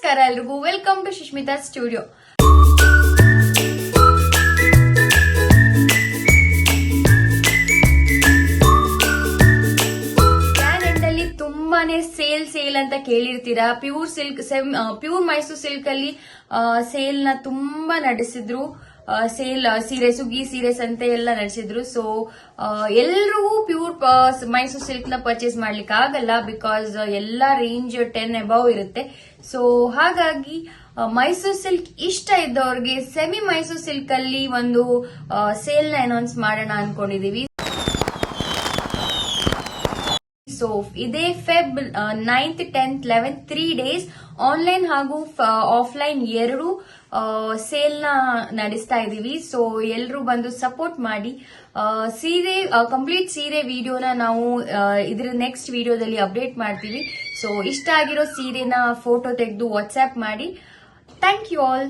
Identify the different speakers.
Speaker 1: ನಮಸ್ಕಾರ ಎಲ್ರಿಗೂ, welcome to Sushmita studio. ತುಂಬಾನೇ ಸೇಲ್ ಅಂತ ಕೇಳಿರ್ತೀರಾ. ಪ್ಯೂರ್ ಮೈಸೂರು ಸಿಲ್ಕ್ ಅಲ್ಲಿ ಸೇಲ್ ನ ತುಂಬಾ ನಡೆಸಿದ್ರು. ಸೀರೆ ಸುಗ್ಗಿ ಸೀರೆ ಸಂತೆ ಎಲ್ಲ ನಡೆಸಿದ್ರು. ಸೊ ಎಲ್ರಿಗೂ ಪ್ಯೂರ್ ಮೈಸೂರು ಸಿಲ್ಕ್ ನ ಪರ್ಚೇಸ್ ಮಾಡ್ಲಿಕ್ಕೆ ಆಗಲ್ಲ, ಬಿಕಾಸ್ ಎಲ್ಲಾ ರೇಂಜ್ 10 ಅಬೌವ್ ಇರುತ್ತೆ. ಸೊ ಹಾಗಾಗಿ ಮೈಸೂರು ಸಿಲ್ಕ್ ಇಷ್ಟ ಇದ್ದವ್ರಿಗೆ ಸೆಮಿ ಮೈಸೂರು ಸಿಲ್ಕ್ ಅಲ್ಲಿ ಒಂದು ಸೇಲ್ ನ ಅನೌನ್ಸ್ ಮಾಡೋಣ ಅನ್ಕೊಂಡಿದೀವಿ. ಸೊ ಇದೇ Feb 9th, 10th, 11th 3 days online ಹಾಗೂ ಆಫ್ಲೈನ್ ಎರಡು ಸೇಲ್ ನ ನಡೆಸ್ತಾ ಇದೀವಿ. ಸೊ ಎಲ್ರು ಬಂದು ಸಪೋರ್ಟ್ ಮಾಡಿ. ಸೀರೆ ಕಂಪ್ಲೀಟ್ ಸೀರೆ ವಿಡಿಯೋನ ನಾವು ಇದ್ರ ನೆಕ್ಸ್ಟ್ ವಿಡಿಯೋದಲ್ಲಿ ಅಪ್ಡೇಟ್ ಮಾಡ್ತೀವಿ. ಸೊ ಇಷ್ಟ ಆಗಿರೋ ಸೀರೆನ ಫೋಟೋ ತೆಗೆದು ವಾಟ್ಸ್ಆಪ್ ಮಾಡಿ. Thank you all.